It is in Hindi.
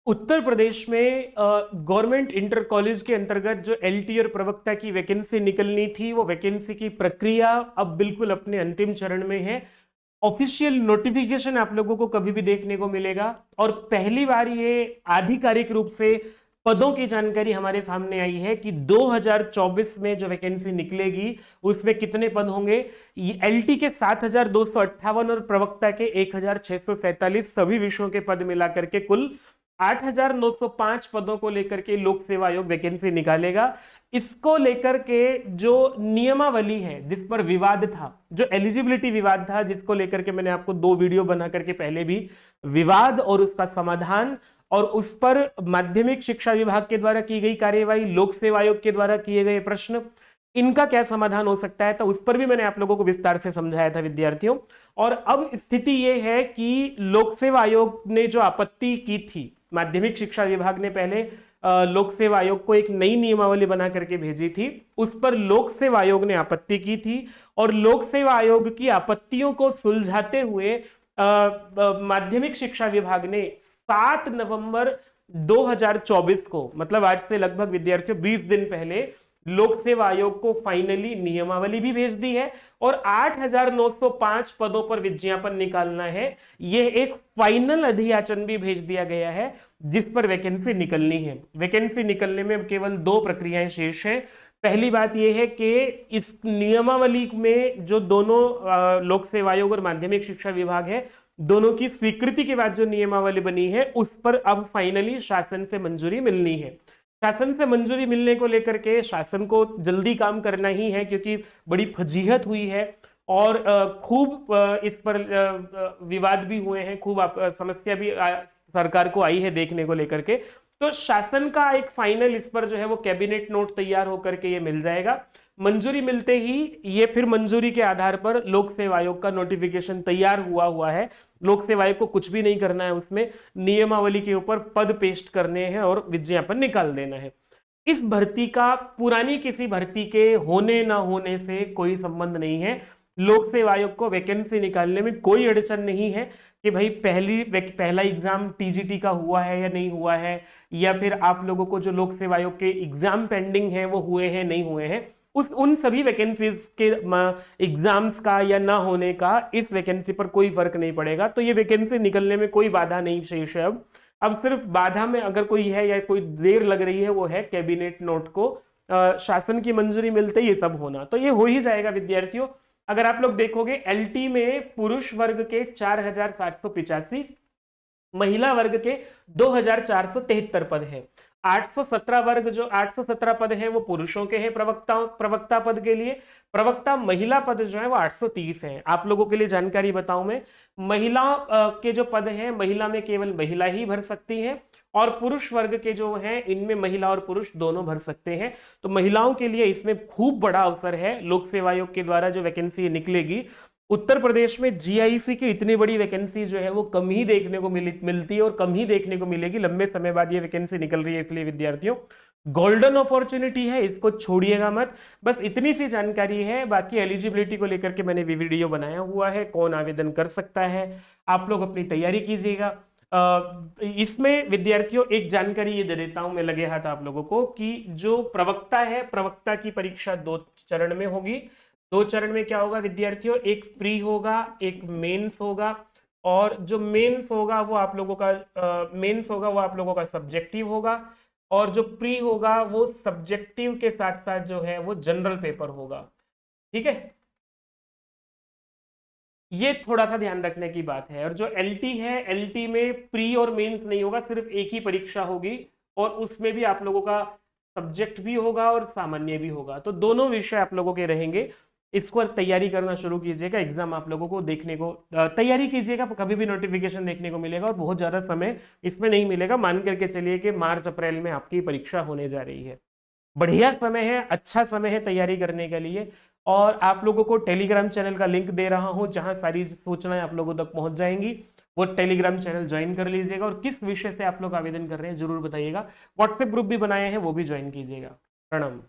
उत्तर प्रदेश में गवर्नमेंट इंटर कॉलेज के अंतर्गत जो एलटी और प्रवक्ता की वैकेंसी निकलनी थी, वो वैकेंसी की प्रक्रिया अब बिल्कुल अपने अंतिम चरण में है। ऑफिशियल नोटिफिकेशन आप लोगों को कभी भी देखने को मिलेगा और पहली बार ये आधिकारिक रूप से पदों की जानकारी हमारे सामने आई है कि 2024 में जो वैकेंसी निकलेगी उसमें कितने पद होंगे। एलटी के 7,258 और प्रवक्ता के 1,647 सभी विषयों के पद मिलाकर के कुल 8,905 पदों को लेकर के लोक सेवा आयोग वैकेंसी निकालेगा। इसको लेकर के जो नियमावली है, जिस पर विवाद था, जो एलिजिबिलिटी विवाद था, जिसको लेकर के मैंने आपको 2 वीडियो बना करके पहले भी विवाद और उसका समाधान और उस पर माध्यमिक शिक्षा विभाग के द्वारा की गई कार्यवाही, लोक सेवा आयोग के द्वारा किए गए प्रश्न, इनका क्या समाधान हो सकता है, तो उस पर भी मैंने आप लोगों को विस्तार से समझाया था विद्यार्थियों। और अब स्थिति यह है कि लोक सेवा आयोग ने जो आपत्ति की थी, माध्यमिक शिक्षा विभाग ने पहले लोक सेवा आयोग को एक नई नियमावली बना करके भेजी थी, उस पर लोक सेवा आयोग ने आपत्ति की थी और लोक सेवा आयोग की आपत्तियों को सुलझाते हुए माध्यमिक शिक्षा विभाग ने 7 नवंबर 2024 को, मतलब आज से लगभग विद्यार्थियों 20 दिन पहले, लोक सेवा आयोग को फाइनली नियमावली भी भेज दी है और 8,905 पदों पर विज्ञापन निकालना है। यह एक फाइनल अधियाचन भी भेज दिया गया है जिस पर वैकेंसी निकलनी है। वैकेंसी निकलने में केवल 2 प्रक्रियाएं शेष है। पहली बात यह है कि इस नियमावली में जो दोनों लोक सेवा आयोग और माध्यमिक शिक्षा विभाग है, दोनों की स्वीकृति के बाद जो नियमावली बनी है उस पर अब फाइनली शासन से मंजूरी मिलनी है। शासन से मंजूरी मिलने को लेकर के शासन को जल्दी काम करना ही है, क्योंकि बड़ी फजीहत हुई है और खूब इस पर विवाद भी हुए हैं, खूब समस्या भी सरकार को आई है देखने को लेकर के। तो शासन का एक फाइनल इस पर जो है वो कैबिनेट नोट तैयार होकर के ये मिल जाएगा। मंजूरी मिलते ही ये फिर मंजूरी के आधार पर लोक सेवा आयोग का नोटिफिकेशन तैयार हुआ है। लोक सेवा आयोग को कुछ भी नहीं करना है, उसमें नियमावली के ऊपर पद पेस्ट करने हैं और विज्ञापन निकाल देना है। इस भर्ती का पुरानी किसी भर्ती के होने ना होने से कोई संबंध नहीं है। लोक सेवा आयोग को वैकेंसी निकालने में कोई अड़चन नहीं है कि भाई पहला एग्जाम टीजीटी का हुआ है या नहीं हुआ है, या फिर आप लोगों को जो लोक सेवा आयोग के एग्जाम पेंडिंग है वो हुए हैं नहीं हुए हैं, उन सभी वैकेंसीज के एग्जाम्स का या ना होने का इस वैकेंसी पर कोई फर्क नहीं पड़ेगा। तो ये वैकेंसी निकलने में कोई बाधा नहीं शेष है। अब सिर्फ बाधा में अगर कोई है या कोई देर लग रही है, वो है कैबिनेट नोट को शासन की मंजूरी मिलते ही ये सब होना। तो ये हो ही जाएगा विद्यार्थियों। अगर आप लोग देखोगे एलटी में पुरुष वर्ग के 4,785, महिला वर्ग के 2,473 पद है। 817 पद हैं वो पुरुषों के हैं प्रवक्ता पद के लिए। प्रवक्ता महिला पद जो है वो 830 हैं। आप लोगों के लिए जानकारी बताऊं मैं, महिला के जो पद हैं, महिला में केवल महिला ही भर सकती हैं और पुरुष वर्ग के जो हैं इनमें महिला और पुरुष दोनों भर सकते हैं। तो महिलाओं के लिए इसमें खूब बड़ा अवसर है। लोक सेवा आयोग के द्वारा जो वैकेंसी निकलेगी, उत्तर प्रदेश में जीआईसी की इतनी बड़ी वैकेंसी जो है वो कम ही देखने को मिलती है और कम ही देखने को मिलेगी। लंबे समय बाद ये वैकेंसी निकल रही है, इसलिए विद्यार्थियों गोल्डन अपॉर्चुनिटी है, इसको छोड़िएगा मत। बस इतनी सी जानकारी है। बाकी एलिजिबिलिटी को लेकर के मैंने वीडियो बनाया हुआ है, कौन आवेदन कर सकता है, आप लोग अपनी तैयारी कीजिएगा। इसमें विद्यार्थियों एक जानकारी ये दे देता हूं मैं लगे हाथ आप लोगों को कि जो प्रवक्ता है, प्रवक्ता की परीक्षा 2 चरण में होगी। 2 चरण में क्या होगा विद्यार्थियों, एक प्री होगा, एक मेंस होगा। और जो मेंस होगा वो आप लोगों का सब्जेक्टिव होगा और जो प्री होगा वो सब्जेक्टिव के साथ साथ जो है वो जनरल पेपर होगा। ठीक है, ये थोड़ा सा ध्यान रखने की बात है। और जो एलटी है, एलटी में प्री और मेंस नहीं होगा, सिर्फ एक ही परीक्षा होगी और उसमें भी आप लोगों का सब्जेक्ट भी होगा और सामान्य भी होगा। तो दोनों विषय आप लोगों के रहेंगे। इसको तैयारी करना शुरू कीजिएगा, एग्जाम आप लोगों को देखने को तैयारी कीजिएगा, कभी भी नोटिफिकेशन देखने को मिलेगा और बहुत ज्यादा समय इसमें नहीं मिलेगा। मान करके चलिए कि मार्च अप्रैल में आपकी परीक्षा होने जा रही है। बढ़िया समय है, अच्छा समय है तैयारी करने के लिए। और आप लोगों को टेलीग्राम चैनल का लिंक दे रहा हूं जहां सारी सूचनाएं आप लोगों तक पहुंच जाएंगी। वो टेलीग्राम चैनल ज्वाइन कर लीजिएगा और किस विषय से आप लोग आवेदन कर रहे हैं जरूर बताइएगा। व्हाट्सएप ग्रुप भी बनाए हैं, वो भी ज्वाइन कीजिएगा। प्रणाम।